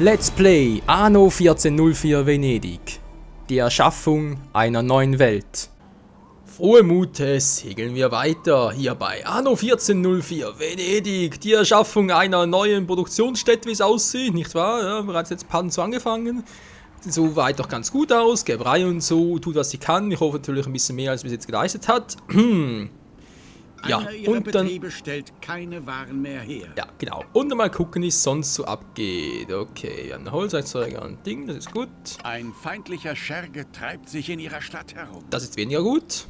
Let's Play Anno 1404 Venedig. Die Erschaffung einer neuen Welt. Frohe Mutes segeln wir weiter hier bei Anno 1404 Venedig. Die Erschaffung einer neuen Produktionsstätte, wie es aussieht, nicht wahr? Ja, bereits jetzt ein paar zu angefangen. Sieht soweit doch ganz gut aus. Gebrei und so, tut was sie kann. Ich hoffe natürlich ein bisschen mehr, als bis jetzt geleistet hat. Ja, Einer ihrer und dann Betriebe stellt keine Waren mehr her. ja, genau. Und dann mal gucken, wie es sonst so abgeht. Okay, wir haben einen Holzerzeuger und Ding, das ist gut. Ein feindlicher Scherge treibt sich in ihrer Stadt herum. Das ist weniger gut.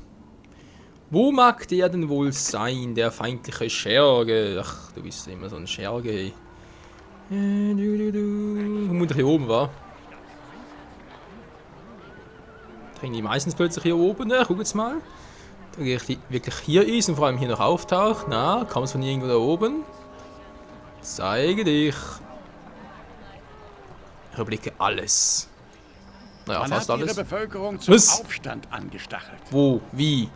Wo mag der denn wohl sein, der feindliche Scherge? Ach, du bist immer so ein Scherge. Vermutlich hier oben war. Trinken die meistens plötzlich hier oben, ne? Guck jetzt mal. Der wirklich hier ist und vor allem hier noch auftaucht. Na, kommst von irgendwo da oben? Zeige dich. Ich überblicke alles. Naja, Man fast hat ihre alles. Bevölkerung zum Was? Aufstand angestachelt. Wo? Wie?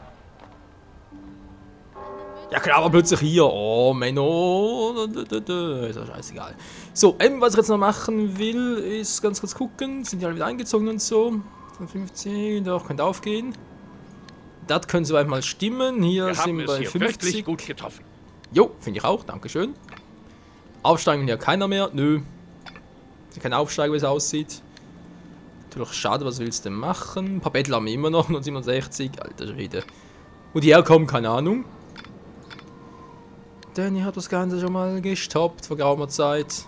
Ja klar, aber plötzlich hier. Oh, Menno. Ist ja scheißegal. So, was ich jetzt noch machen will, ist ganz kurz gucken. Sind die alle wieder eingezogen und so. 50, doch, könnte aufgehen. Das können soweit mal stimmen. Hier Wir sind haben wir es bei hier 50. wirklich gut getroffen. Jo, finde ich auch, dankeschön. Aufsteigen ja keiner mehr. Nö. Kein Aufsteiger, wie es aussieht. Natürlich schade, was willst du denn machen? Ein paar Bettler haben wir immer noch, 67. Alter Schwede. Wo die herkommen, keine Ahnung. Danny hat das Ganze schon mal gestoppt vor geraumer Zeit.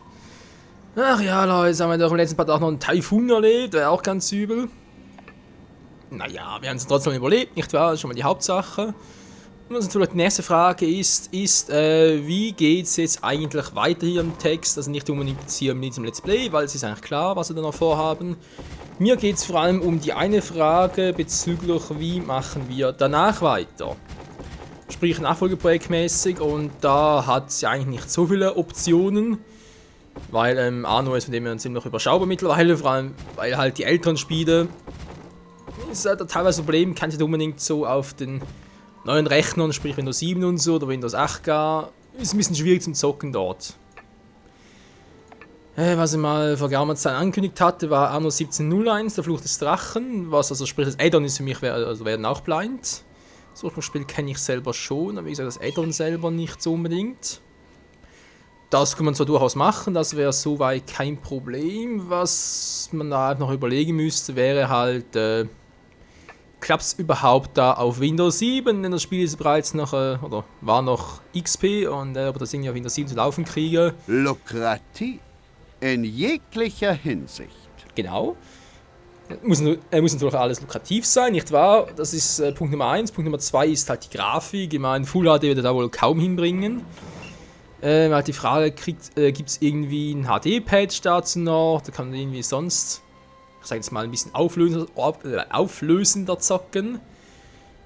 Ach ja, Leute, haben wir doch im letzten Part auch noch einen Taifun erlebt. Wäre auch ganz übel. Naja, wir haben es trotzdem überlebt, nicht wahr? Das ist schon mal die Hauptsache. Und was natürlich die nächste Frage ist, wie geht es jetzt eigentlich weiter hier im Text? Also nicht unbedingt hier in diesem Let's Play, weil es ist eigentlich klar, was wir da noch vorhaben. Mir geht es vor allem um die eine Frage bezüglich, wie machen wir danach weiter? Sprich nachfolgeprojektmäßig, und da hat es ja eigentlich nicht so viele Optionen. Weil Anno ist von dem her ziemlich überschaubar mittlerweile, vor allem weil halt die älteren Spiele ist halt teilweise ein Problem, kann ich nicht unbedingt so auf den neuen Rechnern, sprich Windows 7 und so oder Windows 8 gar, ist ein bisschen schwierig zum Zocken dort. Was ich mal vor geraumer Zeit angekündigt hatte, war Anno 1701, der Fluch des Drachen, was also sprich das Add-on ist für mich, also werden auch blind. So ein Spiel kenne ich selber schon, aber wie gesagt das Add-on selber nicht so unbedingt. Das kann man zwar durchaus machen, das wäre soweit kein Problem. Was man da halt noch überlegen müsste, wäre halt, klappt es überhaupt da auf Windows 7? Denn das Spiel ist bereits noch, oder war noch XP, und ob das irgendwie auf Windows 7 zu laufen kriege. Lukrativ. In jeglicher Hinsicht. Genau. Muss natürlich alles lukrativ sein, nicht wahr? Das ist Punkt Nummer 1. Punkt Nummer 2 ist halt die Grafik. Ich meine, Full HD wird er da wohl kaum hinbringen. Halt die Frage, gibt es irgendwie ein HD-Patch dazu noch? Da kann man irgendwie sonst, ich sage jetzt mal, ein bisschen auflösender zocken.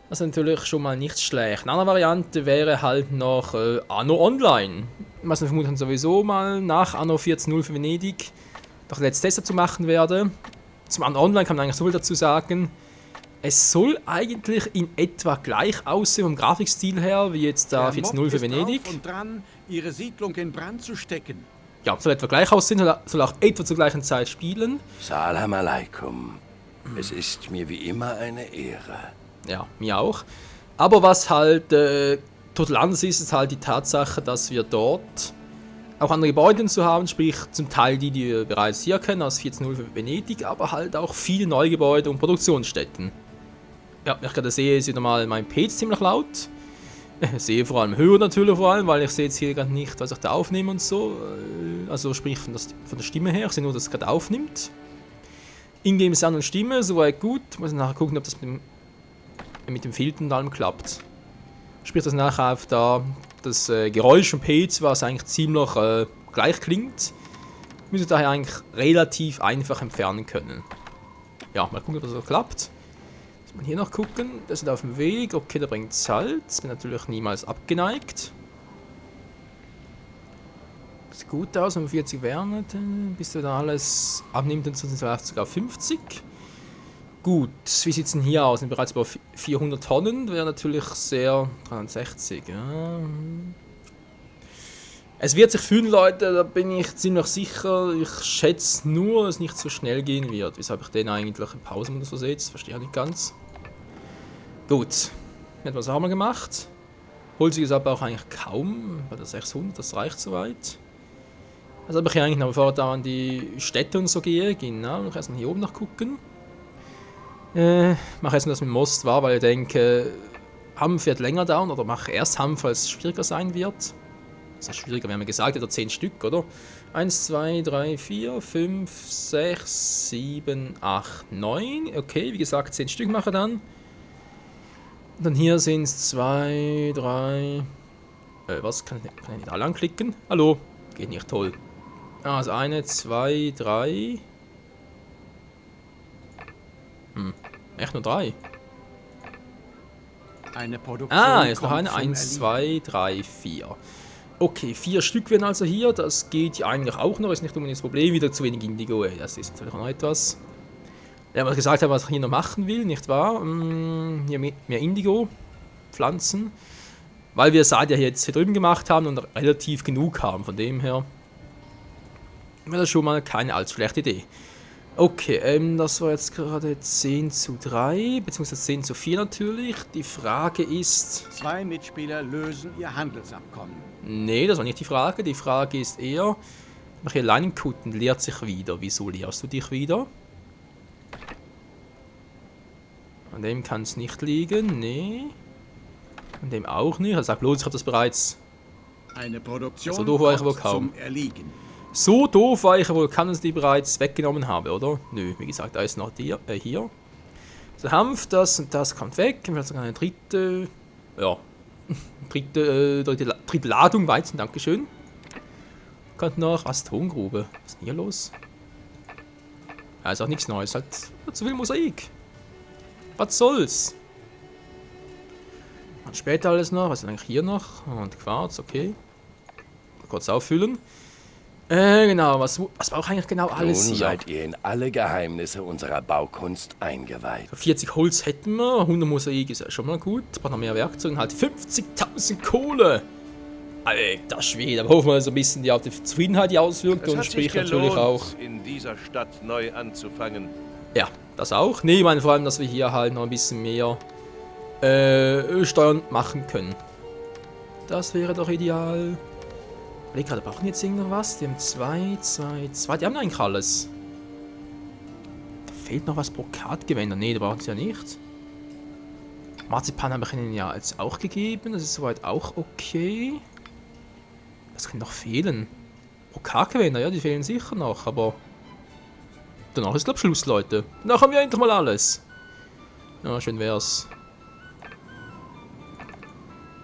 Das ist natürlich schon mal nicht schlecht. Eine andere Variante wäre halt noch Anno Online. Was wir vermutlich sowieso mal nach Anno 14.0 für Venedig noch Let's Test dazu machen werde. Zum Anno Online kann man eigentlich so viel dazu sagen. Es soll eigentlich in etwa gleich aussehen vom Grafikstil her, wie jetzt da 14.0 für Venedig. Und dran, ihre Siedlung in Brand zu stecken. Ja, soll etwa gleich aussehen, soll auch etwa zur gleichen Zeit spielen. Salam alaikum. Es ist mir wie immer eine Ehre. Ja, mir auch. Aber was halt total anders ist, ist halt die Tatsache, dass wir dort auch andere Gebäude zu haben, sprich zum Teil die wir bereits hier kennen, aus 14.0 für Venedig, aber halt auch viele neue Gebäude und Produktionsstätten. Ja, wie ich gerade sehe, ist wieder mal mein PC ziemlich laut. Ich sehe vor allem höher natürlich, weil ich sehe jetzt hier gerade nicht, was ich da aufnehme und so. Also sprich von der Stimme her, ich sehe nur, dass es gerade aufnimmt. Ingame Sound und Stimme, soweit gut. Muss nachher gucken, ob das mit dem Filter und allem klappt. Sprich, dass nachher auf das Geräusch vom PC, was eigentlich ziemlich gleich klingt, müssen wir daher eigentlich relativ einfach entfernen können. Ja, mal gucken, ob das so klappt. Muss man hier noch gucken, das ist auf dem Weg, okay, da bringt Salz, bin natürlich niemals abgeneigt. Sieht gut aus, um 40 Wärme, bis du dann alles abnimmt, dann sind es sogar 50. Gut, wie sieht es denn hier aus? Sind bereits über 400 Tonnen, wäre natürlich sehr 360, ja. Es wird sich fühlen, Leute, da bin ich ziemlich sicher. Ich schätze nur, dass es nicht so schnell gehen wird. Weshalb ich den eigentlich in Pausenmodus versetzt, verstehe ich nicht ganz. Gut, etwas haben wir gemacht. Holt sich es aber auch eigentlich kaum, bei der 600, das reicht soweit. Also habe ich eigentlich noch, bevor ich da an die Städte und so gehe, genau, noch erstmal hier oben nachgucken. Mache erstmal das mit Most war, weil ich denke, Hanf wird länger dauern, oder mache erst Hanf, weil es schwieriger sein wird. Das ist schwieriger, wir haben ja gesagt, oder 10 Stück, oder? 1, 2, 3, 4, 5, 6, 7, 8, 9. Okay, wie gesagt, 10 Stück mache dann. Und dann hier sind es 2, 3. Was? Kann ich nicht alle anklicken? Hallo? Geht nicht, toll. Also 1, 2, 3. Echt nur 3? Eine Produktion. Jetzt noch kommt eine. zum 1, Erliegen. 2, 3, 4. Okay, 4 Stück werden also hier. Das geht ja eigentlich auch noch. Ist nicht unbedingt das Problem. Wieder zu wenig Indigo. Das ist natürlich auch noch etwas. Ja, was ich gesagt habe, was ich hier noch machen will, nicht wahr? Hier mehr Indigo pflanzen. Weil wir Saat ja jetzt hier drüben gemacht haben und relativ genug haben. Von dem her wäre das schon mal keine allzu schlechte Idee. Okay, das war jetzt gerade 10:3, beziehungsweise 10:4 natürlich. Die Frage ist... 2 Mitspieler lösen ihr Handelsabkommen. Nee, das war nicht die Frage. Die Frage ist eher... Ich mache hier Leinenkutten, leert sich wieder. Wieso leerst du dich wieder? An dem kann es nicht liegen, nee. An dem auch nicht. Er sagt bloß, ich habe das bereits... Eine Produktion So doof war ich wohl kommt kaum. zum Erliegen. So doof war ich wohl, kann es die bereits weggenommen habe, oder? Nö, wie gesagt, da ist noch die, hier. So, Hanf, das und das kommt weg. Ich will sogar eine dritte... Ja. dritte Ladung Weizen, dankeschön. Kommt noch... Was? Tongrube? Was ist denn hier los? Ja, ist auch nichts Neues. Halt zu viel Mosaik. Was soll's? Und später alles noch. Was ist eigentlich hier noch? Und Quarz, okay. Kurz auffüllen. Genau, was braucht eigentlich genau alles Nun hier? seid ihr in alle Geheimnisse unserer Baukunst eingeweiht. 40 Holz hätten wir, 100 Mosaik ist ja schon mal gut. Braucht noch mehr Werkzeuge, halt 50.000 Kohle. Alter Schwede, aber hoffen wir so ein bisschen auf die Zufriedenheit die auswirkt Es und hat sich sprich gelohnt, natürlich auch... in dieser Stadt neu anzufangen. Ja, das auch. Nee, ich meine vor allem, dass wir hier halt noch ein bisschen mehr Steuern machen können. Das wäre doch ideal. Ich gerade, brauchen jetzt irgendwas? Die haben 2, 2, 2. Die haben eigentlich alles. Da fehlt noch was Brokatgewänder. Nee, da brauchen sie ja nicht. Marzipan habe ich ihnen ja jetzt auch gegeben. Das ist soweit auch okay. Das kann noch fehlen. Brokatgewänder, ja, die fehlen sicher noch, aber... Danach ist, glaube ich, Schluss, Leute. Danach haben wir endlich mal alles. Ja, schön wär's.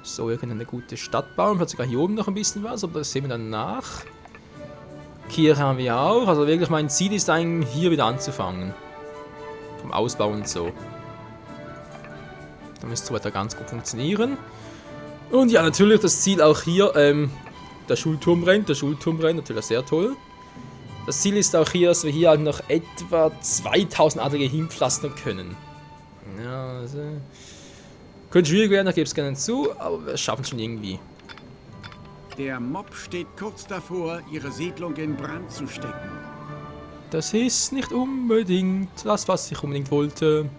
So, wir können eine gute Stadt bauen. Vielleicht sogar hier oben noch ein bisschen was, aber das sehen wir dann nach. Kirche haben wir auch. Also wirklich, mein Ziel ist eigentlich, hier wieder anzufangen. Vom Ausbau und so. Dann müsste es weiter ganz gut funktionieren. Und ja, natürlich das Ziel auch hier. Der Schulturm brennt, natürlich sehr toll. Das Ziel ist auch hier, dass wir hier halt noch etwa 2000 Adlige hinpflastern können. Ja, also... Könnte schwierig werden, da gebe ich es gerne zu, aber wir schaffen es schon irgendwie. Der Mob steht kurz davor, ihre Siedlung in Brand zu stecken. Das ist nicht unbedingt das, was ich unbedingt wollte.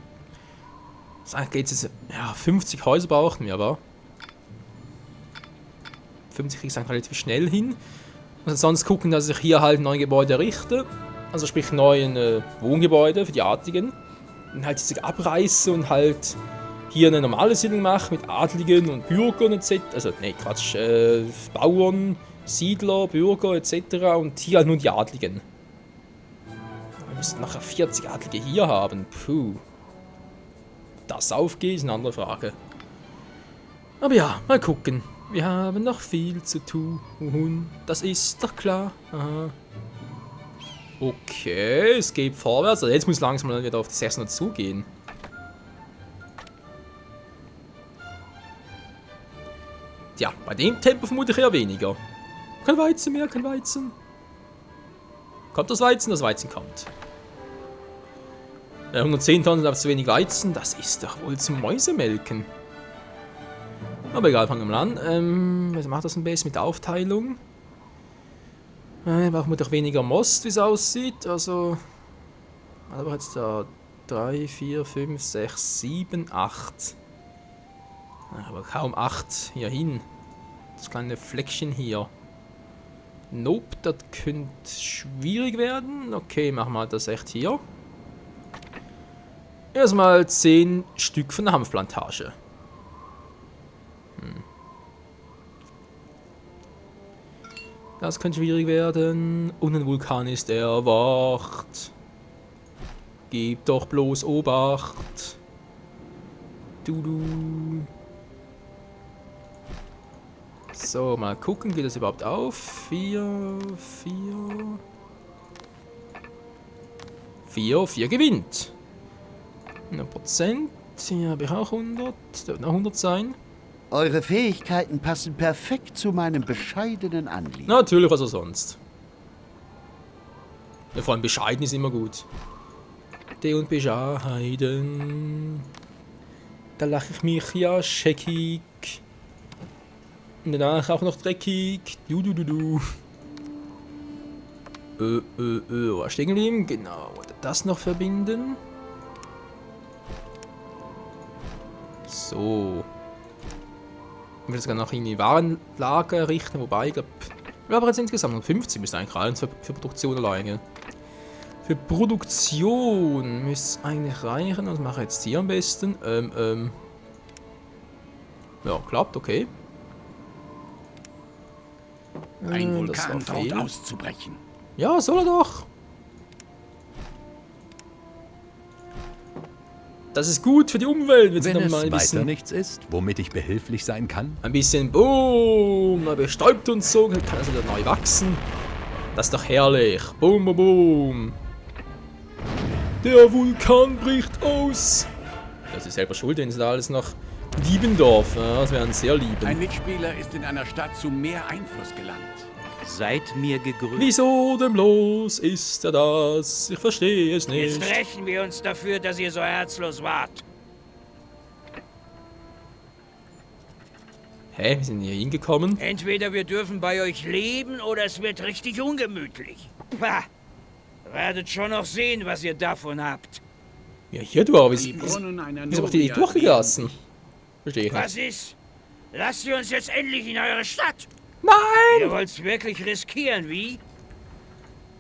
Eigentlich geht es jetzt... Ja, 50 Häuser brauchen wir aber. 50 kriege ich eigentlich relativ schnell hin. Und sonst gucken, dass ich hier halt neue Gebäude errichte. Also sprich neue Wohngebäude für die Adligen. Und halt diese abreiße und halt... hier eine normale Siedlung mache mit Adligen und Bürgern etc. Also, nee, Quatsch, Bauern, Siedler, Bürger etc. Und hier halt nur die Adligen. Wir müssen nachher 40 Adlige hier haben. Puh. Das aufgeht, ist eine andere Frage. Aber ja, mal gucken. Wir haben noch viel zu tun. Das ist doch klar. Aha. Okay, es geht vorwärts. Also jetzt muss langsam mal wieder auf die 600 zugehen. Tja, bei dem Tempo vermute ich eher weniger. Kein Weizen mehr, kein Weizen. Kommt das Weizen? Das Weizen kommt. 110 Tonnen sind auf zu wenig Weizen. Das ist doch wohl zum Mäusemelken. Aber egal, fangen wir mal an. Was macht das ein bisschen mit der Aufteilung? Brauchen wir doch weniger Most, wie es aussieht. Also. Aber jetzt da 3, 4, 5, 6, 7, 8. Aber kaum 8 hier hin. Das kleine Fleckchen hier. Nope, das könnte schwierig werden. Okay, machen wir das echt hier. Erstmal 10 Stück von der Hanfplantage. Das könnte schwierig werden. Und ein Vulkan ist erwacht. Gib doch bloß Obacht. Du. So, mal gucken, geht das überhaupt auf? 4 gewinnt. 100%. Hier habe ich auch 100. Das wird noch 100 sein. Eure Fähigkeiten passen perfekt zu meinem bescheidenen Anliegen. Natürlich, was auch sonst. Ja, vor allem bescheiden ist immer gut. De und bescheiden. Da lache ich mich ja scheckig. Und danach auch noch dreckig. Du. Was stehen geblieben? Genau. Das noch verbinden. So. Ich will sogar noch in die Warenlager richten, wobei ich glaube, wir haben jetzt insgesamt noch 50 müsste eigentlich rein für Produktion alleine. Für Produktion müsste es eigentlich reichen. Was mache ich jetzt hier am besten? Ja, klappt, okay. Ein Das war Vulkan droht fehl. auszubrechen. Ja, soll er doch. Das ist gut für die Umwelt. Wir sind Wenn noch es mal ein weiter bisschen, nichts ist, womit ich behilflich sein kann, Boom, er bestäubt uns so, kann also wieder neu wachsen. Das ist doch herrlich. Boom. Der Vulkan bricht aus. Das ist selber schuld, wenn sie da alles noch lieben darf. Ja, das werden sehr lieben. Ein Mitspieler ist in einer Stadt zu mehr Einfluss gelangt. Seid mir gegrüßt. Wieso denn bloß ist er das? Ich verstehe es Jetzt nicht. rächen wir uns dafür, dass ihr so herzlos wart. Hä, wir sind hier hingekommen. Entweder wir dürfen bei euch leben oder es wird richtig ungemütlich. Pah! Werdet schon noch sehen, was ihr davon habt. Ja, hier du aber. Die Brunnen einer Wieso habt ihr die Novia durchgelassen? Verstehe ich nicht. Was ist? Lasst ihr uns jetzt endlich in eure Stadt. Nein! Ihr wollt's wirklich riskieren, wie?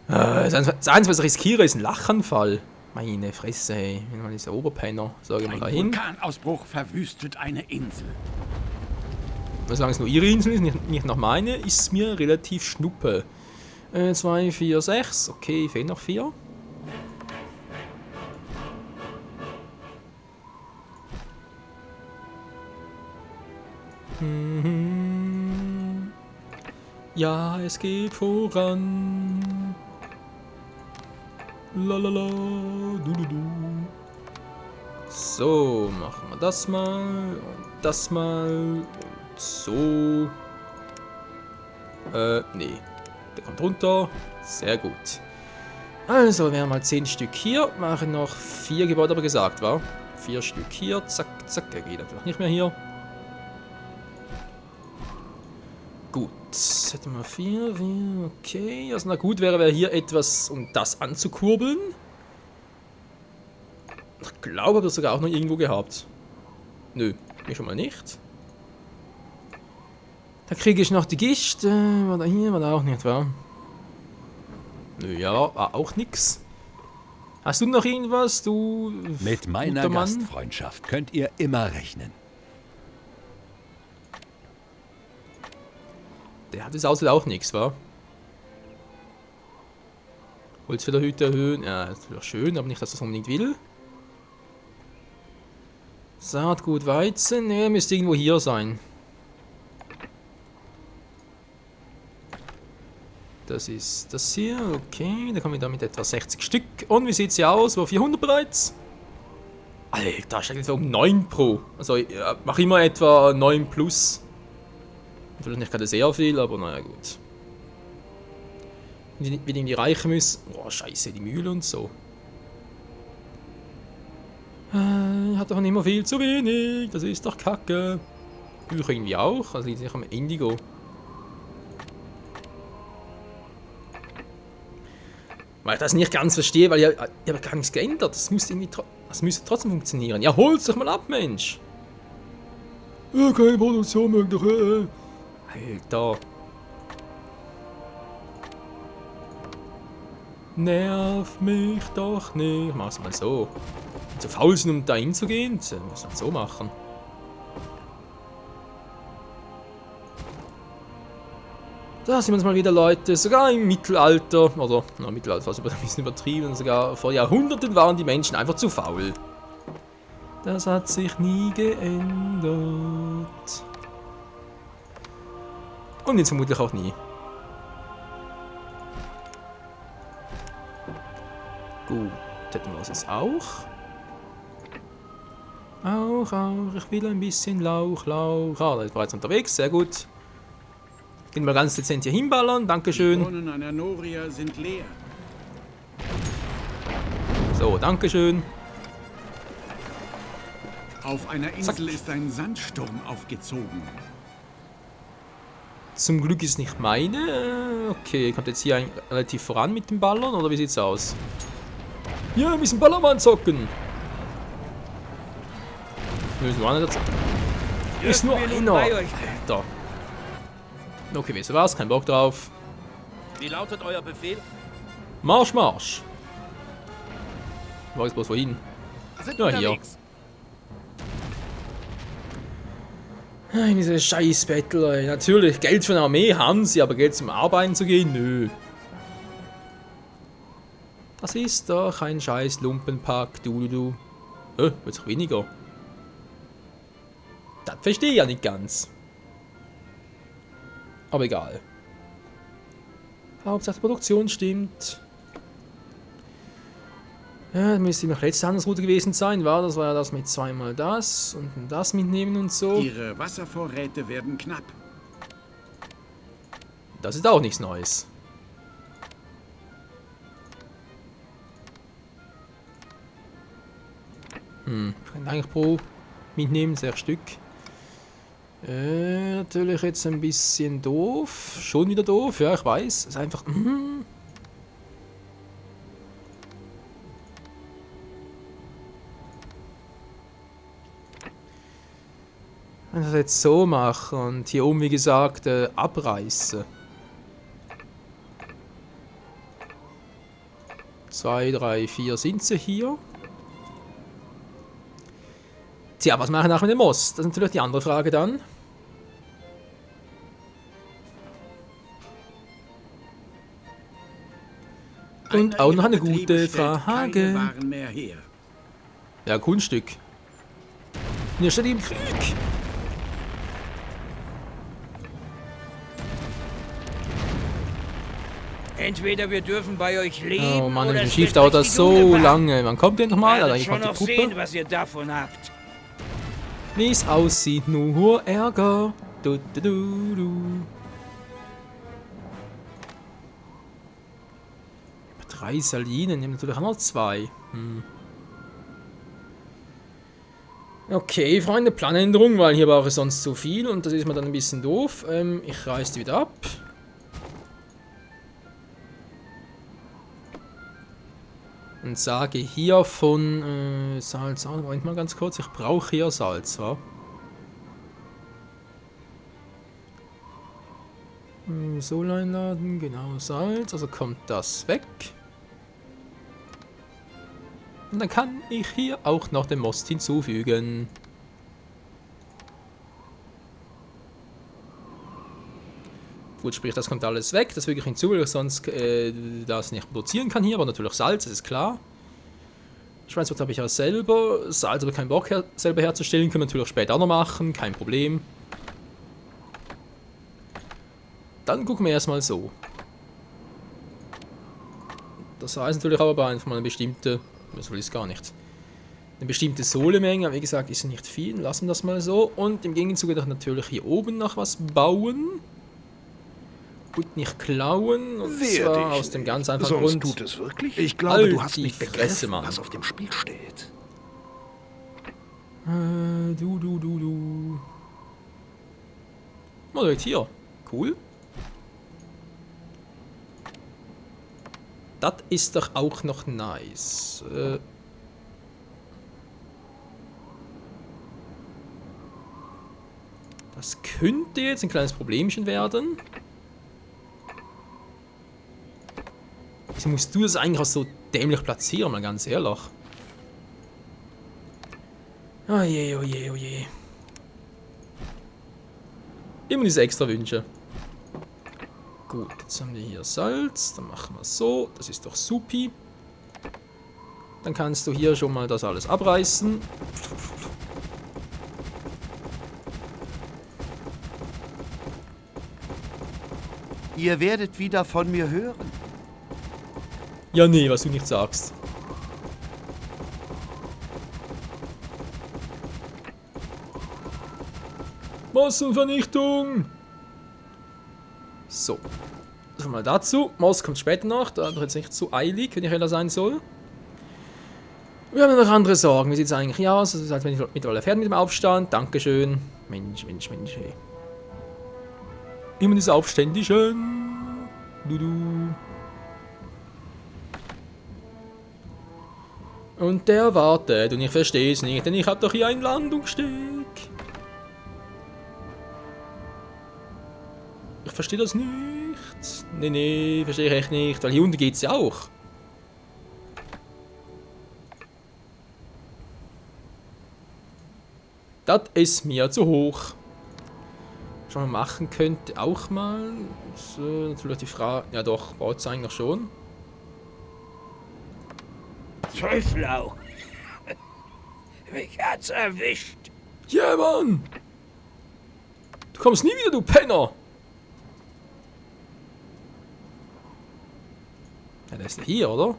Das Einzige, was ich riskiere, ist ein Lachanfall. Meine Fresse, ey. Wenn mal dieser Oberpenner. Sag ich mal Ein dahin. Vulkanausbruch verwüstet eine Insel. Solange es nur ihre Insel ist, nicht noch meine, ist es mir relativ schnuppe. 2, 4, 6. Okay, fehlen noch 4. Ja, es geht voran. Lalala, du. So, machen wir das mal und das mal und so. Nee. Der kommt runter. Sehr gut. Also, wir haben mal 10 Stück hier. Machen noch 4 Gebäude, aber gesagt, war. 4 Stück hier. Zack. Er geht einfach nicht mehr hier. Gut. Hätten wir 4. Okay. Also, na gut, wäre hier etwas, um das anzukurbeln. Ich glaube, ich habe das sogar auch noch irgendwo gehabt. Nö, hier schon mal nicht. Da kriege ich noch die Gischt. War da hier, war da auch nicht, wa? Nö, ja, war auch nix. Hast du noch irgendwas, du mit meiner guter Mann? Gastfreundschaft könnt ihr immer rechnen. Der hat es außerdem auch nichts, wa? Holzfällerhütte erhöhen. Ja, das wäre schön, aber nicht, dass das unbedingt will. Saatgut, Weizen. Ne, müsste irgendwo hier sein. Das ist das hier. Okay, da kommen wir damit etwa 60 Stück. Und wie sieht es hier aus? Wo 400 bereits? Alter, steigt etwa um 9 pro. Also, ja, mach immer etwa 9 plus. Vielleicht nicht gerade sehr viel, aber naja, gut. Wenn die irgendwie reichen müssen. Oh, scheiße, die Mühle und so. Hat doch nicht immer viel zu wenig. Das ist doch kacke. Bücher irgendwie auch. Also liegt nicht am Indigo. Weil ich das nicht ganz verstehe, weil ich habe gar nichts geändert. Das muss irgendwie das müsste trotzdem funktionieren. Ja, hol's doch mal ab, Mensch! Ja, keine Produktion möglich. Alter. Nerv mich doch nicht. Mach's mal so. Zu faul sind, um da hinzugehen. Muss man so machen. Da sind wir uns mal wieder, Leute. Sogar im Mittelalter, oder Mittelalter war es ein bisschen übertrieben, sogar vor Jahrhunderten waren die Menschen einfach zu faul. Das hat sich nie geändert. Und jetzt vermutlich auch nie. Gut, hätten wir das jetzt auch. Auch, ich will ein bisschen Lauch. Ah, da ist bereits unterwegs, sehr gut. Gehen wir ganz dezent hier hinballern, Die dankeschön. Brunnen einer Noria sind leer. So, dankeschön. Auf einer Insel ist ein Sandsturm aufgezogen. Zum Glück ist nicht meine. Okay, kommt jetzt hier relativ voran mit dem Ballern, oder wie sieht's aus? Ja, wir müssen Ballermann zocken. Müssen wir nicht ist nur einer. Alter. Okay, weißt du was? Kein Bock drauf. Wie lautet euer Befehl? Marsch, Marsch. Weiß bloß wohin. Sind Ja, hier. Diese scheiß Bettler. Natürlich, Geld für eine Armee haben sie, aber Geld zum Arbeiten zu gehen? Nö. Das ist doch ein scheiß Lumpenpack, du. Wird's auch weniger. Das verstehe ich ja nicht ganz. Aber egal. Hauptsache die Produktion stimmt. Ja, das müsste noch letzte Handelsroute gewesen sein, war das? War ja das mit zweimal das und das mitnehmen und so. Ihre Wasservorräte werden knapp. Das ist auch nichts Neues. Kann eigentlich pro mitnehmen, 6 Stück. Natürlich jetzt ein bisschen doof. Schon wieder doof, ja, ich weiß. Es ist einfach. Wenn ich das jetzt so mache und hier oben, wie gesagt, abreiße. 2, 3, 4 sind sie hier. Tja, was mache ich nachher mit dem Moss? Das ist natürlich die andere Frage dann. Und auch noch eine gute Frage. Waren mehr her. Ja, Kunststück. Hier steht im Krieg. Entweder wir dürfen bei euch leben, Oh Mann, oder im es Schiff wird dauert das richtig so ungebracht. lange. Wann kommt der nochmal? Werdet Eigentlich schon kommt die noch Truppe. sehen, was ihr davon habt. Wie es aussieht, nur Ärger. Du. 3 Salinen, nehmen natürlich auch noch 2. Okay, Freunde, Planänderung, weil hier brauche ich sonst zu viel und das ist mir dann ein bisschen doof. Ich reiße die wieder ab. Und sage hier von Salz. Moment mal ganz kurz, ich brauche hier Salz, wa? So einladen, genau, Salz, also kommt das weg. Und dann kann ich hier auch noch den Most hinzufügen. Gut, sprich, das kommt alles weg, das füge ich hinzu, weil ich sonst das nicht produzieren kann hier, aber natürlich Salz, das ist klar. Schweinswurst habe ich ja selber, Salz habe ich keinen Bock selber herzustellen, können wir natürlich später auch noch machen, kein Problem. Dann gucken wir erstmal so. Das heißt natürlich aber einfach mal eine bestimmte, so will ich es gar nicht. Eine bestimmte Sohlemenge, wie gesagt, ist nicht viel, lassen wir das mal so. Und im Gegenzug doch natürlich hier oben noch was bauen. Und nicht klauen, und zwar aus dem ganz einfachen Grund. tut es wirklich? Ich glaube, Halt du hast die nicht Fresse, begriffen, Mann. was auf dem Spiel steht. Du. Oh, direkt hier. Cool. Das ist doch auch noch nice. Das könnte jetzt ein kleines Problemchen werden. Wieso musst du das eigentlich auch so dämlich platzieren, mal ganz ehrlich? Oh je, oh je, oh je. Immer diese extra Wünsche. Gut, jetzt haben wir hier Salz. Dann machen wir es so. Das ist doch supi. Dann kannst du hier schon mal das alles abreißen. Ihr werdet wieder von mir hören. Ja, nee, was du nicht sagst. Massenvernichtung! So. Also mal dazu. Moss kommt später noch, da doch jetzt nicht zu eilig, wenn ich ehrlich sein soll. Wir haben noch andere Sorgen. Wie sieht es eigentlich aus? Also seid ihr mittlerweile fertig mit dem Aufstand? Dankeschön. Mensch, Mensch, Mensch, ey. Immer diese Aufständischen. Du. Und der wartet und ich verstehe es nicht, denn ich habe doch hier ein Landungssteg. Ich verstehe das nicht. Nee, verstehe ich echt nicht, weil hier unten geht es ja auch. Das ist mir zu hoch. Was man machen könnte, auch mal. So, natürlich die Frage. Ja doch, baut es eigentlich schon. Teufel auch. Mich hat's erwischt. Ja, Mann! Du kommst nie wieder, du Penner! Ja, der ist hier, oder?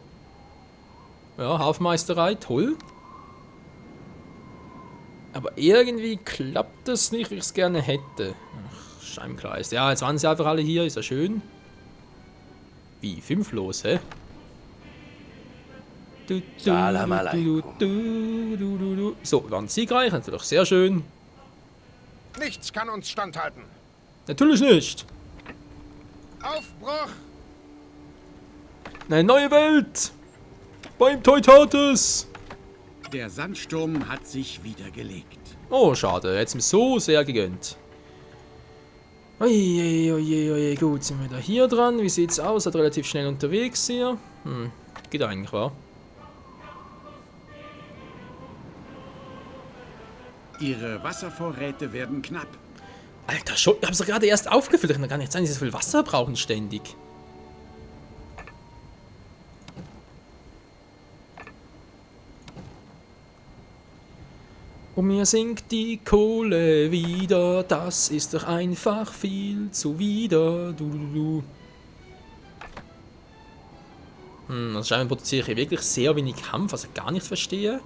Ja, Hafenmeisterei, toll. Aber irgendwie klappt das nicht, wie ich es gerne hätte. Ach, Scheibenkreis. Ja, jetzt waren sie einfach alle hier, ist ja schön. Wie, 5 los, hä? Salam alaikum. So, wir waren siegreich, natürlich sehr schön. Nichts kann uns standhalten. Natürlich nicht. Aufbruch! Eine neue Welt! Beim Teutates! Der Sandsturm hat sich wieder gelegt. Oh, schade, hätte es mir so sehr gegönnt. Oje, oje, oje, gut, sind wir da hier dran. Wie sieht's aus? Hat relativ schnell unterwegs hier. Geht eigentlich, wa? Ihre Wasservorräte werden knapp. Alter, schon, ich hab's doch gerade erst aufgefüllt. Ich kann gar nicht sein, dass sie so viel Wasser brauchen ständig. Und mir sinkt die Kohle wieder, das ist doch einfach viel zuwider. Also scheinbar produziere ich hier wirklich sehr wenig Kampf, was ich gar nicht verstehe.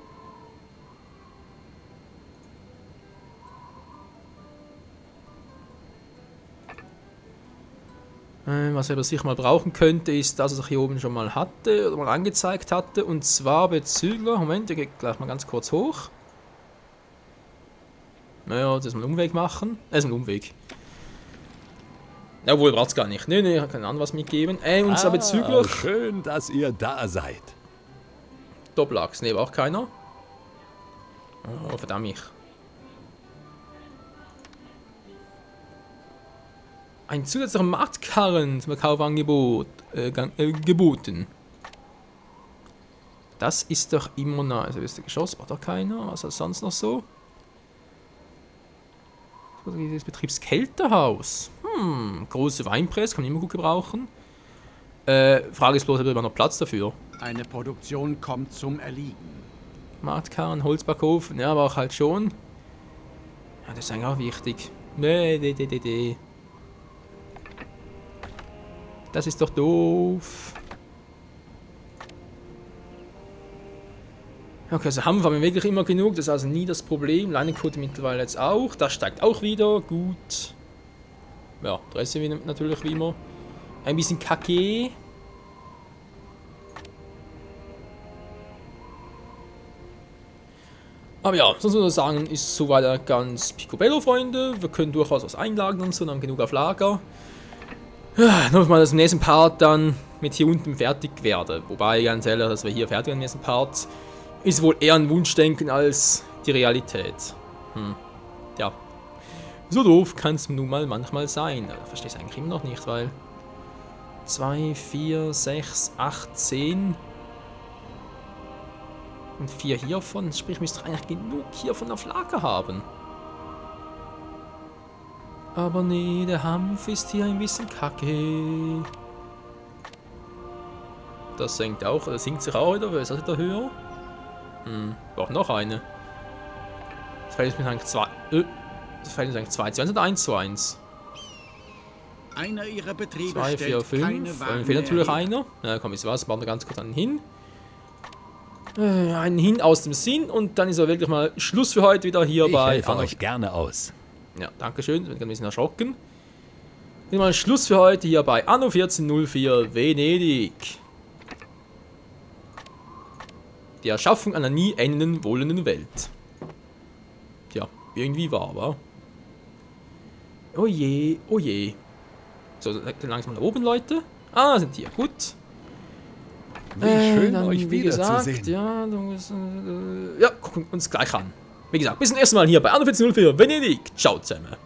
Was ich aber sicher mal brauchen könnte, ist das, was ich hier oben schon mal hatte, oder mal angezeigt hatte, und zwar bezüglich, Moment, ich gehe gleich mal ganz kurz hoch. Naja, das ist mal einen Umweg machen. Das ist ein Umweg. Jawohl, braucht's gar nicht. Nee, ich kann kein anderes mitgeben. Und zwar bezüglich... Schön, dass ihr da seid. Doppelachs. Nee, braucht keiner. Oh, verdammt mich. Ein zusätzlicher Marktkarren zum Kaufangebot geboten. Das ist doch immer noch... Also, ist der Geschoss, braucht doch keiner. Was ist sonst noch so? Das Betriebskältehaus. Große Weinpresse, kann man immer gut gebrauchen. Frage ist bloß, ob man noch Platz dafür. Eine Produktion kommt zum Erliegen. Marktkarren, Holzbackofen, ja, aber auch halt schon. Ja, das ist eigentlich auch wichtig. Nee. Das ist doch doof. Okay, also Hanf haben wir wirklich immer genug, das ist also nie das Problem. Leinenquote mittlerweile jetzt auch. Das steigt auch wieder, gut. Ja, Dresse natürlich wie immer. Ein bisschen KG. Aber ja, sonst würde ich sagen, ist soweit ganz picobello, Freunde. Wir können durchaus was einlagern und so, dann haben genug auf Lager. Ja, nochmal das im nächsten Part dann mit hier unten fertig werden. Wobei, ganz ehrlich, dass wir hier fertig werden in diesem Part, ist wohl eher ein Wunschdenken als die Realität. Ja. So doof kann es nun mal manchmal sein. Ich verstehe es eigentlich immer noch nicht, weil 2, 4, 6, 8, 10 und 4 hiervon. Sprich, müsste doch eigentlich genug hiervon auf Lager haben. Aber nee, der Hanf ist hier ein bisschen kacke. Das sinkt auch, das sinkt sich auch wieder, weil es ist wieder höher. Braucht noch eine. Das fällt mir eigentlich 2. Das fällt mir eigentlich 2 zu 1 oder 1 zu 1. Einer ihrer Betriebe 2, 4, stellt 5. keine Waren Mir fehlt natürlich mehr her. einer. Na komm, ist was, machen wir ganz kurz einen hin. Einen hin aus dem Sinn und dann ist er wirklich mal Schluss für heute wieder hier Ich bei helfe euch gerne aus. Ja, danke schön, ich bin ein bisschen erschrocken. Wieder mal Schluss für heute hier bei Anno 1404 Venedig. Die Erschaffung einer nie endenden, wohlenden Welt. Tja, irgendwie wahr, wa? Oh je, oh je. So, langsam nach oben, Leute. Ah, sind hier, gut. Wie schön, Dann, euch wie gesagt, wiederzusehen. ja, gucken wir uns gleich an. Wie gesagt, bis zum ersten Mal hier bei Anno 1404 Venedig. Ciao zusammen.